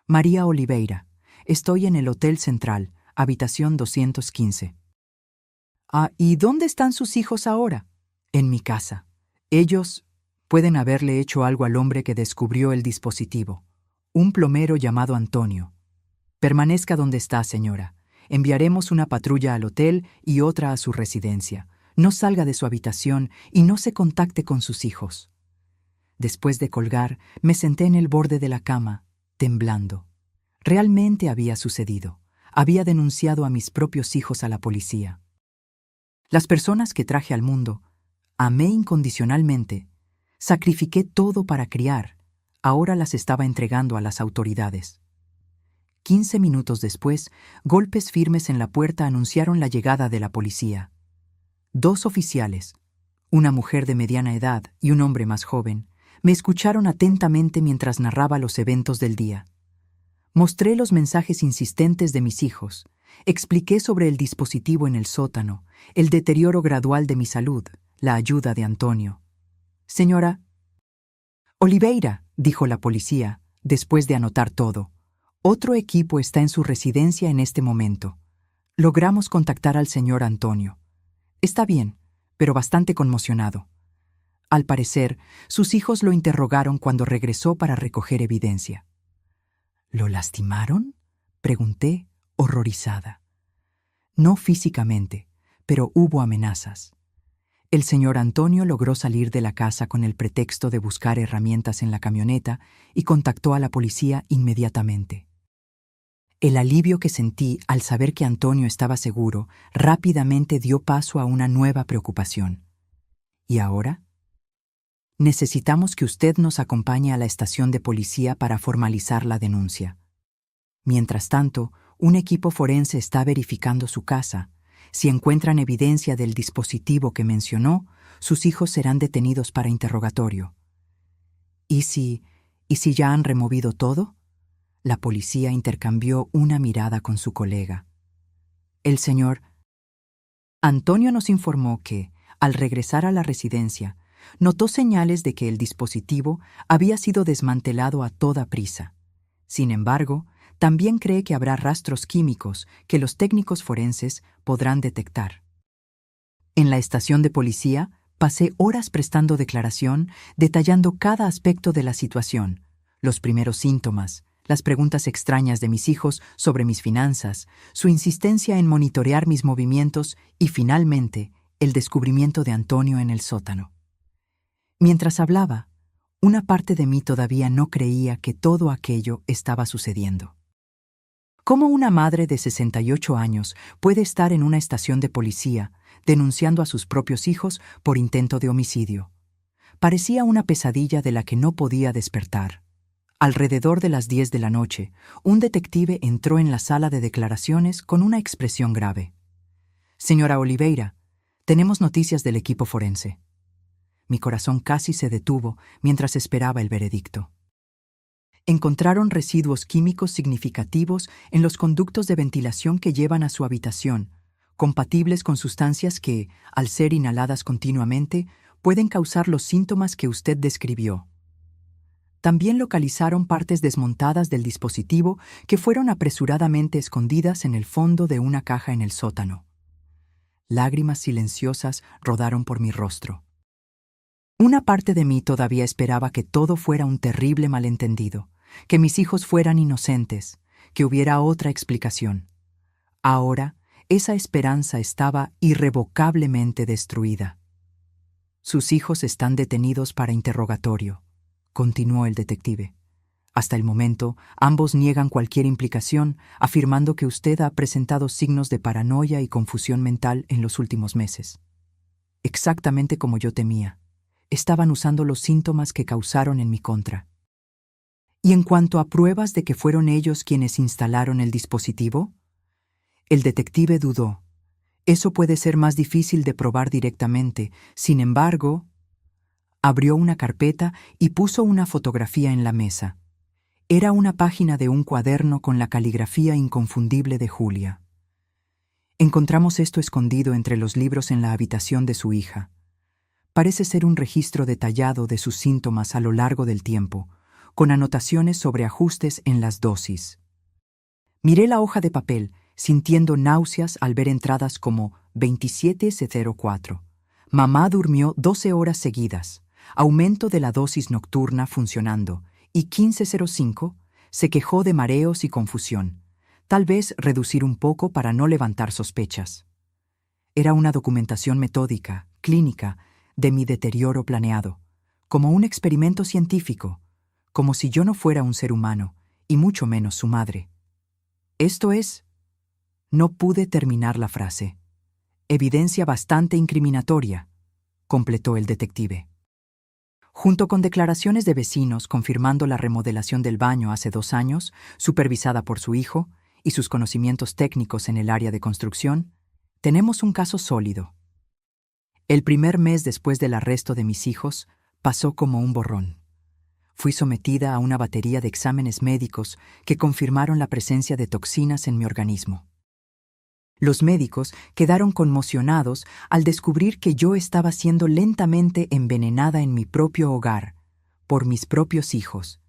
«María Oliveira. Estoy en el Hotel Central, habitación 215. «Ah, ¿y dónde están sus hijos ahora?» «En mi casa. Ellos pueden haberle hecho algo al hombre que descubrió el dispositivo. Un plomero llamado Antonio. Permanezca donde está, señora. Enviaremos una patrulla al hotel y otra a su residencia. no salga de su habitación y no se contacte con sus hijos. Después de colgar, me senté en el borde de la cama, temblando. Realmente había sucedido. Había denunciado a mis propios hijos a la policía. Las personas que traje al mundo, amé incondicionalmente, sacrifiqué todo para criar, ahora las estaba entregando a las autoridades. 15 minutos después, golpes firmes en la puerta anunciaron la llegada de la policía. 2 oficiales, una mujer de mediana edad y un hombre más joven, me escucharon atentamente mientras narraba los eventos del día. Mostré los mensajes insistentes de mis hijos, expliqué sobre el dispositivo en el sótano, el deterioro gradual de mi salud, la ayuda de Antonio. «Señora Oliveira», dijo la policía, después de anotar todo. «Otro equipo está en su residencia en este momento. Logramos contactar al señor Antonio. Está bien, pero bastante conmocionado. Al parecer, sus hijos lo interrogaron cuando regresó para recoger evidencia». «¿Lo lastimaron?», pregunté, horrorizada. «No físicamente, pero hubo amenazas. El señor Antonio logró salir de la casa con el pretexto de buscar herramientas en la camioneta y contactó a la policía inmediatamente. El alivio que sentí al saber que Antonio estaba seguro rápidamente dio paso a una nueva preocupación. ¿Y ahora? Necesitamos que usted nos acompañe a la estación de policía para formalizar la denuncia. Mientras tanto, un equipo forense está verificando su casa. Si encuentran evidencia del dispositivo que mencionó, sus hijos serán detenidos para interrogatorio. ¿Y si ya han removido todo?», la policía intercambió una mirada con su colega. El señor Antonio nos informó que, al regresar a la residencia, notó señales de que el dispositivo había sido desmantelado a toda prisa. Sin embargo, también cree que habrá rastros químicos que los técnicos forenses podrán detectar. En la estación de policía, pasé horas prestando declaración, detallando cada aspecto de la situación, los primeros síntomas, las preguntas extrañas de mis hijos sobre mis finanzas, su insistencia en monitorear mis movimientos y, finalmente, el descubrimiento de Antonio en el sótano. Mientras hablaba, una parte de mí todavía no creía que todo aquello estaba sucediendo. ¿Cómo una madre de 68 años puede estar en una estación de policía denunciando a sus propios hijos por intento de homicidio? Parecía una pesadilla de la que no podía despertar. Alrededor de las 10 de la noche, un detective entró en la sala de declaraciones con una expresión grave. «Señora Oliveira, tenemos noticias del equipo forense». Mi corazón casi se detuvo mientras esperaba el veredicto. Encontraron residuos químicos significativos en los conductos de ventilación que llevan a su habitación, compatibles con sustancias que, al ser inhaladas continuamente, pueden causar los síntomas que usted describió. También localizaron partes desmontadas del dispositivo que fueron apresuradamente escondidas en el fondo de una caja en el sótano. Lágrimas silenciosas rodaron por mi rostro. Una parte de mí todavía esperaba que todo fuera un terrible malentendido, que mis hijos fueran inocentes, que hubiera otra explicación. Ahora, esa esperanza estaba irrevocablemente destruida. «Sus hijos están detenidos para interrogatorio», continuó el detective. «Hasta el momento, ambos niegan cualquier implicación, afirmando que usted ha presentado signos de paranoia y confusión mental en los últimos meses. Exactamente como yo temía. Estaban usando los síntomas que causaron en mi contra. ¿Y en cuanto a pruebas de que fueron ellos quienes instalaron el dispositivo?». El detective dudó. «Eso puede ser más difícil de probar directamente. Sin embargo», abrió una carpeta y puso una fotografía en la mesa. Era una página de un cuaderno con la caligrafía inconfundible de Julia. «Encontramos esto escondido entre los libros en la habitación de su hija. Parece ser un registro detallado de sus síntomas a lo largo del tiempo, con anotaciones sobre ajustes en las dosis». Miré la hoja de papel, sintiendo náuseas al ver entradas como 27:04. «Mamá durmió 12 horas seguidas. Aumento de la dosis nocturna funcionando». Y 15:05, se quejó de mareos y confusión. Tal vez reducir un poco para no levantar sospechas. Era una documentación metódica, clínica, de mi deterioro planeado, como un experimento científico, como si yo no fuera un ser humano, y mucho menos su madre. Esto es... No pude terminar la frase. Evidencia bastante incriminatoria, completó el detective. Junto con declaraciones de vecinos confirmando la remodelación del baño hace 2 años, supervisada por su hijo, y sus conocimientos técnicos en el área de construcción, tenemos un caso sólido. El primer mes después del arresto de mis hijos pasó como un borrón. Fui sometida a una batería de exámenes médicos que confirmaron la presencia de toxinas en mi organismo. Los médicos quedaron conmocionados al descubrir que yo estaba siendo lentamente envenenada en mi propio hogar, por mis propios hijos.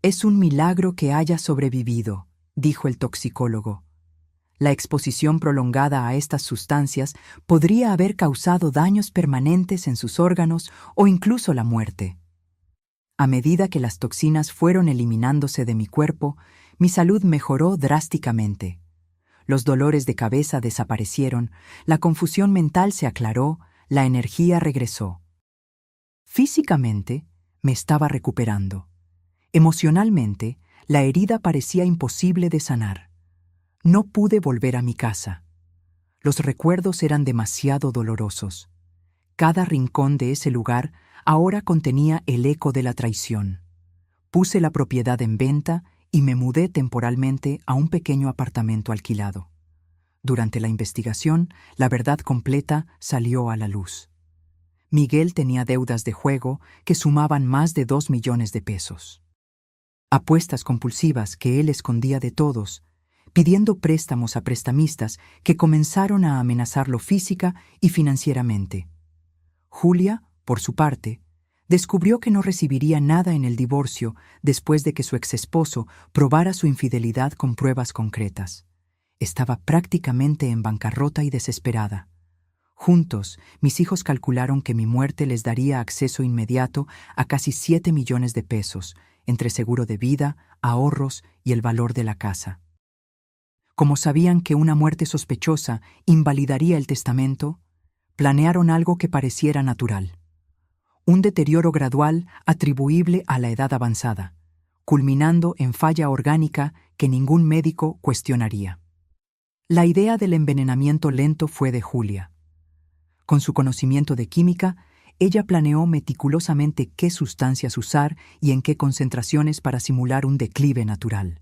«Es un milagro que haya sobrevivido», dijo el toxicólogo. La exposición prolongada a estas sustancias podría haber causado daños permanentes en sus órganos o incluso la muerte. A medida que las toxinas fueron eliminándose de mi cuerpo, mi salud mejoró drásticamente. Los dolores de cabeza desaparecieron, la confusión mental se aclaró, la energía regresó. Físicamente, me estaba recuperando. Emocionalmente, la herida parecía imposible de sanar. No pude volver a mi casa. Los recuerdos eran demasiado dolorosos. Cada rincón de ese lugar ahora contenía el eco de la traición. Puse la propiedad en venta y me mudé temporalmente a un pequeño apartamento alquilado. Durante la investigación, la verdad completa salió a la luz. Miguel tenía deudas de juego que sumaban más de 2 millones de pesos. Apuestas compulsivas que él escondía de todos, pidiendo préstamos a prestamistas que comenzaron a amenazarlo física y financieramente. Julia, por su parte, descubrió que no recibiría nada en el divorcio después de que su exesposo probara su infidelidad con pruebas concretas. Estaba prácticamente en bancarrota y desesperada. Juntos, mis hijos calcularon que mi muerte les daría acceso inmediato a casi 7 millones de pesos, entre seguro de vida, ahorros y el valor de la casa. Como sabían que una muerte sospechosa invalidaría el testamento, planearon algo que pareciera natural. Un deterioro gradual atribuible a la edad avanzada, culminando en falla orgánica que ningún médico cuestionaría. La idea del envenenamiento lento fue de Julia. Con su conocimiento de química, ella planeó meticulosamente qué sustancias usar y en qué concentraciones para simular un declive natural.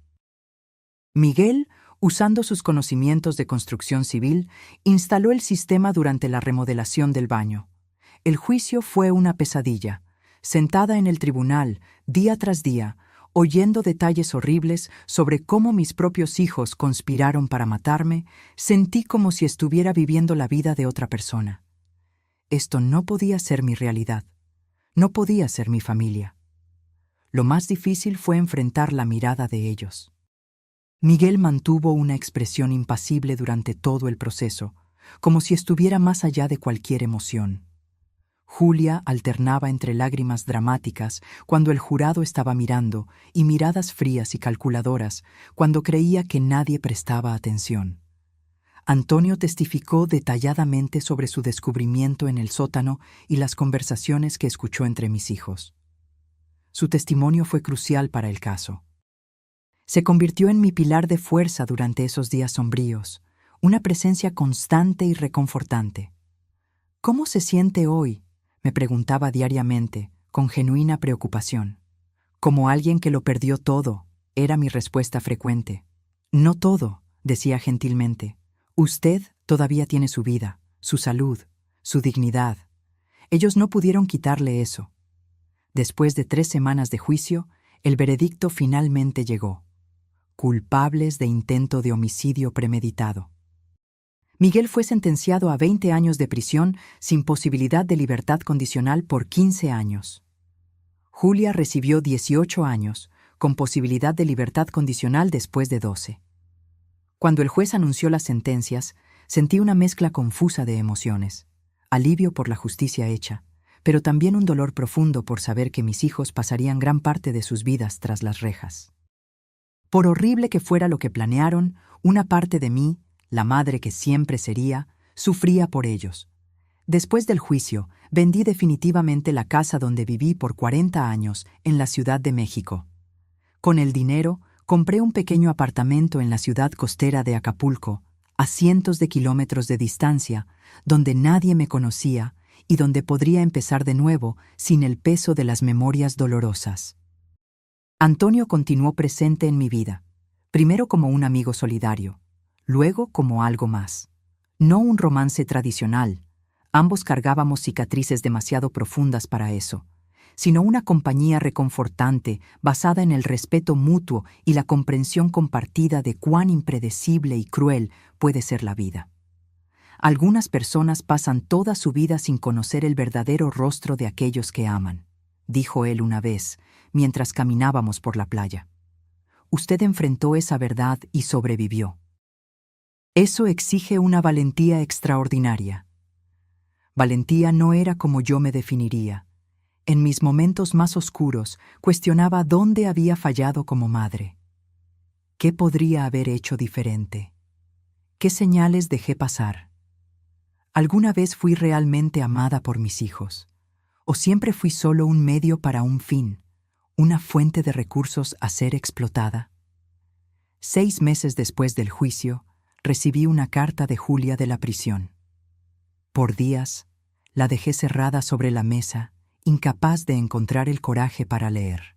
Miguel, usando sus conocimientos de construcción civil, instaló el sistema durante la remodelación del baño. El juicio fue una pesadilla. Sentada en el tribunal, día tras día, oyendo detalles horribles sobre cómo mis propios hijos conspiraron para matarme, sentí como si estuviera viviendo la vida de otra persona. Esto no podía ser mi realidad. No podía ser mi familia. Lo más difícil fue enfrentar la mirada de ellos. Miguel mantuvo una expresión impasible durante todo el proceso, como si estuviera más allá de cualquier emoción. Julia alternaba entre lágrimas dramáticas cuando el jurado estaba mirando y miradas frías y calculadoras cuando creía que nadie prestaba atención. Antonio testificó detalladamente sobre su descubrimiento en el sótano y las conversaciones que escuchó entre mis hijos. Su testimonio fue crucial para el caso. Se convirtió en mi pilar de fuerza durante esos días sombríos, una presencia constante y reconfortante. ¿Cómo se siente hoy?, me preguntaba diariamente, con genuina preocupación. Como alguien que lo perdió todo, era mi respuesta frecuente. No todo, decía gentilmente. Usted todavía tiene su vida, su salud, su dignidad. Ellos no pudieron quitarle eso. Después de 3 semanas de juicio, el veredicto finalmente llegó. Culpables de intento de homicidio premeditado. Miguel fue sentenciado a 20 años de prisión sin posibilidad de libertad condicional por 15 años. Julia recibió 18 años, con posibilidad de libertad condicional después de 12. Cuando el juez anunció las sentencias, sentí una mezcla confusa de emociones. Alivio por la justicia hecha, pero también un dolor profundo por saber que mis hijos pasarían gran parte de sus vidas tras las rejas. Por horrible que fuera lo que planearon, una parte de mí, la madre que siempre sería, Sufría por ellos. Después del juicio, vendí definitivamente la casa donde viví por 40 años en la Ciudad de México. Con el dinero, compré un pequeño apartamento en la ciudad costera de Acapulco, a cientos de kilómetros de distancia, donde nadie me conocía y donde podría empezar de nuevo sin el peso de las memorias dolorosas. Antonio continuó presente en mi vida, primero como un amigo solidario, luego como algo más. No un romance tradicional, ambos cargábamos cicatrices demasiado profundas para eso, sino una compañía reconfortante basada en el respeto mutuo y la comprensión compartida de cuán impredecible y cruel puede ser la vida. Algunas personas pasan toda su vida sin conocer el verdadero rostro de aquellos que aman, dijo él una vez, mientras caminábamos por la playa. Usted enfrentó esa verdad y sobrevivió. Eso exige una valentía extraordinaria. Valentía no era como yo me definiría. En mis momentos más oscuros, cuestionaba dónde había fallado como madre. ¿Qué podría haber hecho diferente? ¿Qué señales dejé pasar? ¿Alguna vez fui realmente amada por mis hijos? ¿O siempre fui solo un medio para un fin, una fuente de recursos a ser explotada? 6 meses después del juicio, recibí una carta de Julia de la prisión. Por días, la dejé cerrada sobre la mesa, incapaz de encontrar el coraje para leer.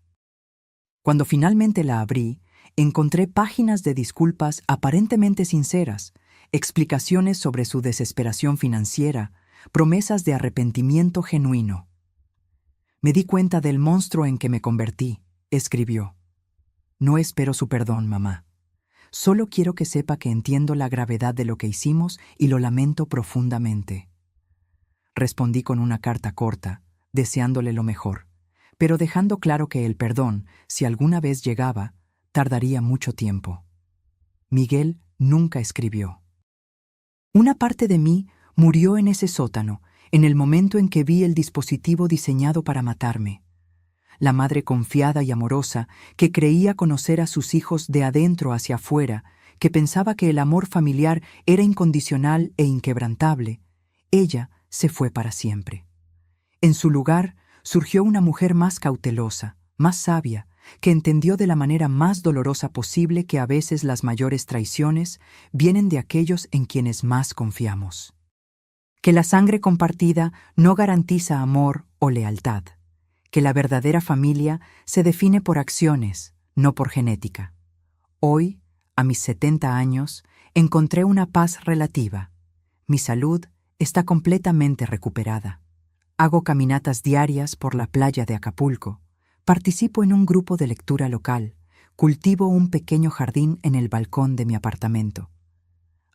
Cuando finalmente la abrí, encontré páginas de disculpas aparentemente sinceras, explicaciones sobre su desesperación financiera, promesas de arrepentimiento genuino. Me di cuenta del monstruo en que me convertí, escribió. No espero su perdón, mamá. Solo quiero que sepa que entiendo la gravedad de lo que hicimos y lo lamento profundamente. Respondí con una carta corta, deseándole lo mejor, pero dejando claro que el perdón, si alguna vez llegaba, tardaría mucho tiempo. Miguel nunca escribió. Una parte de mí murió en ese sótano, en el momento en que vi el dispositivo diseñado para matarme. La madre confiada y amorosa, que creía conocer a sus hijos de adentro hacia afuera, que pensaba que el amor familiar era incondicional e inquebrantable, ella se fue para siempre. En su lugar surgió una mujer más cautelosa, más sabia, que entendió de la manera más dolorosa posible que a veces las mayores traiciones vienen de aquellos en quienes más confiamos. Que la sangre compartida no garantiza amor o lealtad. Que la verdadera familia se define por acciones, no por genética. Hoy, a mis 70 años, encontré una paz relativa. Mi salud está completamente recuperada. Hago caminatas diarias por la playa de Acapulco. Participo en un grupo de lectura local. Cultivo un pequeño jardín en el balcón de mi apartamento.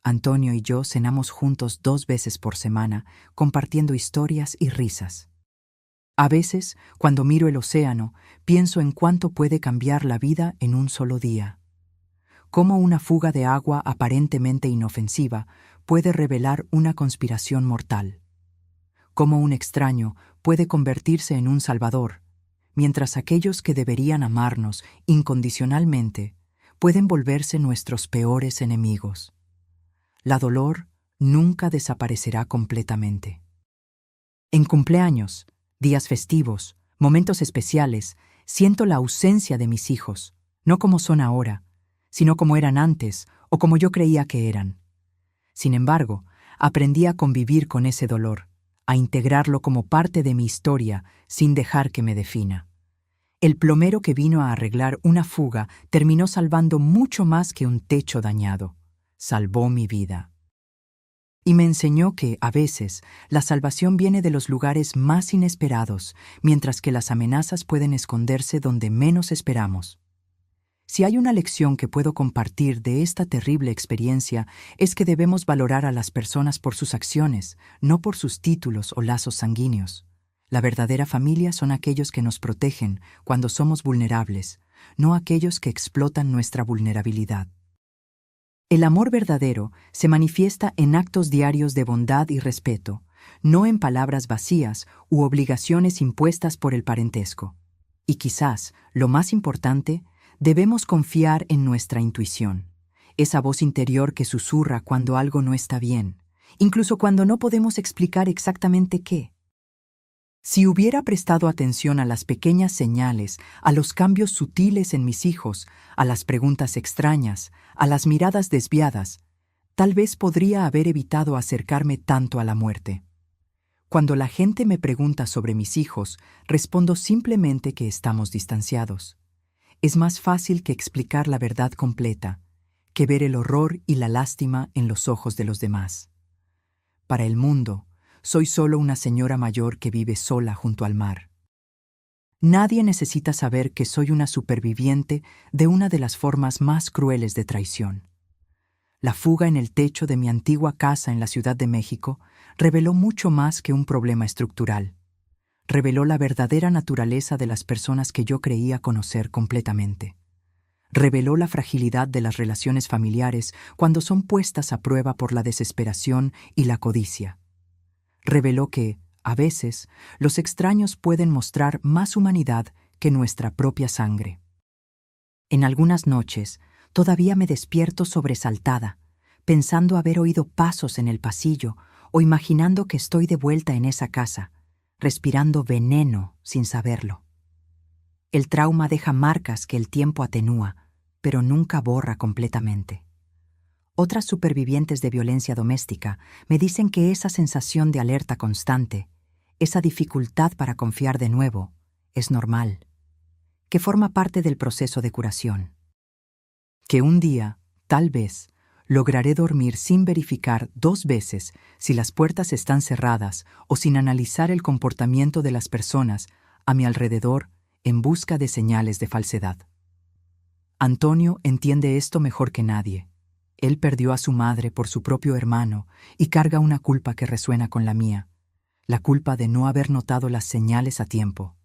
Antonio y yo cenamos juntos 2 veces por semana, compartiendo historias y risas. A veces, cuando miro el océano, pienso en cuánto puede cambiar la vida en un solo día. Cómo una fuga de agua aparentemente inofensiva puede revelar una conspiración mortal. Cómo un extraño puede convertirse en un salvador, mientras aquellos que deberían amarnos incondicionalmente pueden volverse nuestros peores enemigos. La dolor nunca desaparecerá completamente. En cumpleaños, días festivos, momentos especiales, siento la ausencia de mis hijos, no como son ahora, sino como eran antes o como yo creía que eran. Sin embargo, aprendí a convivir con ese dolor, a integrarlo como parte de mi historia sin dejar que me defina. El plomero que vino a arreglar una fuga terminó salvando mucho más que un techo dañado. Salvó mi vida. Y me enseñó que, a veces, la salvación viene de los lugares más inesperados, mientras que las amenazas pueden esconderse donde menos esperamos. Si hay una lección que puedo compartir de esta terrible experiencia, es que debemos valorar a las personas por sus acciones, no por sus títulos o lazos sanguíneos. La verdadera familia son aquellos que nos protegen cuando somos vulnerables, no aquellos que explotan nuestra vulnerabilidad. El amor verdadero se manifiesta en actos diarios de bondad y respeto, no en palabras vacías u obligaciones impuestas por el parentesco. Y quizás, lo más importante, debemos confiar en nuestra intuición, esa voz interior que susurra cuando algo no está bien, incluso cuando no podemos explicar exactamente qué. Si hubiera prestado atención a las pequeñas señales, a los cambios sutiles en mis hijos, a las preguntas extrañas, a las miradas desviadas, tal vez podría haber evitado acercarme tanto a la muerte. Cuando la gente me pregunta sobre mis hijos, respondo simplemente que estamos distanciados. Es más fácil que explicar la verdad completa, que ver el horror y la lástima en los ojos de los demás. Para el mundo, soy solo una señora mayor que vive sola junto al mar. Nadie necesita saber que soy una superviviente de una de las formas más crueles de traición. La fuga en el techo de mi antigua casa en la Ciudad de México reveló mucho más que un problema estructural. Reveló la verdadera naturaleza de las personas que yo creía conocer completamente. Reveló la fragilidad de las relaciones familiares cuando son puestas a prueba por la desesperación y la codicia. Reveló que, a veces, los extraños pueden mostrar más humanidad que nuestra propia sangre. En algunas noches, todavía me despierto sobresaltada, pensando haber oído pasos en el pasillo o imaginando que estoy de vuelta en esa casa, respirando veneno sin saberlo. El trauma deja marcas que el tiempo atenúa, pero nunca borra completamente. Otras supervivientes de violencia doméstica me dicen que esa sensación de alerta constante, esa dificultad para confiar de nuevo, es normal, que forma parte del proceso de curación. Que un día, tal vez, lograré dormir sin verificar 2 veces si las puertas están cerradas o sin analizar el comportamiento de las personas a mi alrededor en busca de señales de falsedad. Antonio entiende esto mejor que nadie. Él perdió a su madre por su propio hermano y carga una culpa que resuena con la mía, la culpa de no haber notado las señales a tiempo.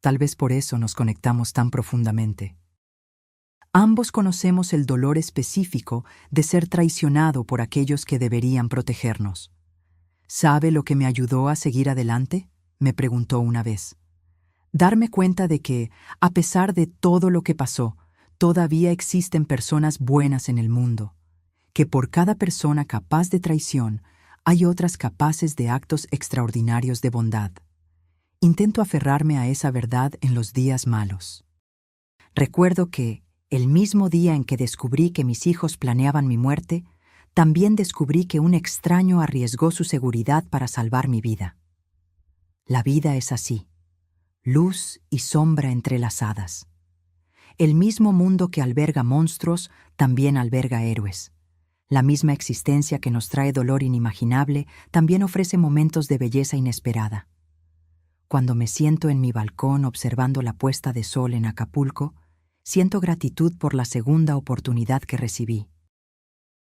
Tal vez por eso nos conectamos tan profundamente. Ambos conocemos el dolor específico de ser traicionado por aquellos que deberían protegernos. ¿Sabe lo que me ayudó a seguir adelante?, me preguntó una vez. Darme cuenta de que, a pesar de todo lo que pasó, todavía existen personas buenas en el mundo, que por cada persona capaz de traición hay otras capaces de actos extraordinarios de bondad. Intento aferrarme a esa verdad en los días malos. Recuerdo que, el mismo día en que descubrí que mis hijos planeaban mi muerte, también descubrí que un extraño arriesgó su seguridad para salvar mi vida. La vida es así, luz y sombra entrelazadas. El mismo mundo que alberga monstruos también alberga héroes. La misma existencia que nos trae dolor inimaginable también ofrece momentos de belleza inesperada. Cuando me siento en mi balcón observando la puesta de sol en Acapulco, siento gratitud por la segunda oportunidad que recibí.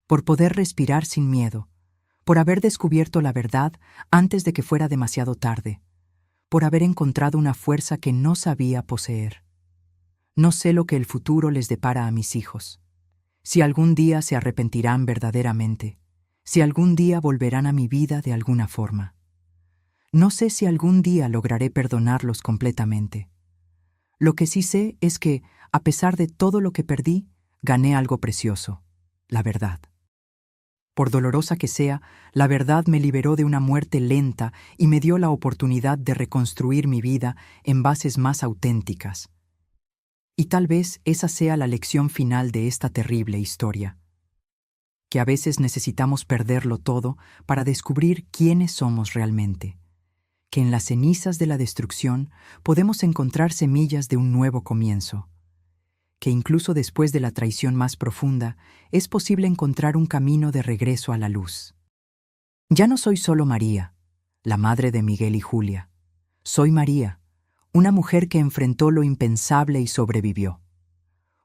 Por poder respirar sin miedo, por haber descubierto la verdad antes de que fuera demasiado tarde, por haber encontrado una fuerza que no sabía poseer. No sé lo que el futuro les depara a mis hijos. Si algún día se arrepentirán verdaderamente, si algún día volverán a mi vida de alguna forma. No sé si algún día lograré perdonarlos completamente. Lo que sí sé es que, a pesar de todo lo que perdí, gané algo precioso, la verdad. Por dolorosa que sea, la verdad me liberó de una muerte lenta y me dio la oportunidad de reconstruir mi vida en bases más auténticas. Y tal vez esa sea la lección final de esta terrible historia. Que a veces necesitamos perderlo todo para descubrir quiénes somos realmente. Que en las cenizas de la destrucción podemos encontrar semillas de un nuevo comienzo. Que incluso después de la traición más profunda, es posible encontrar un camino de regreso a la luz. Ya no soy solo María, la madre de Miguel y Julia. Soy María, una mujer que enfrentó lo impensable y sobrevivió.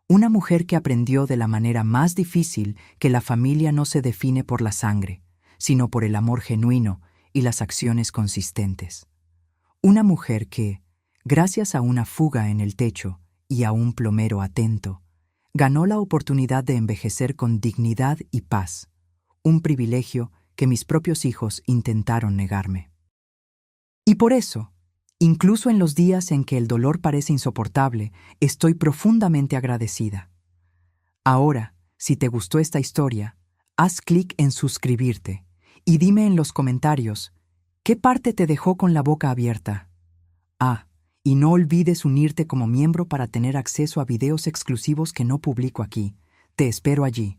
Una mujer que aprendió de la manera más difícil que la familia no se define por la sangre, sino por el amor genuino y las acciones consistentes. Una mujer que, gracias a una fuga en el techo y a un plomero atento, ganó la oportunidad de envejecer con dignidad y paz, un privilegio que mis propios hijos intentaron negarme. Y por eso, incluso en los días en que el dolor parece insoportable, estoy profundamente agradecida. Ahora, si te gustó esta historia, haz clic en suscribirte Y dime en los comentarios, ¿qué parte te dejó con la boca abierta? Y no olvides unirte como miembro para tener acceso a videos exclusivos que no publico aquí. Te espero allí.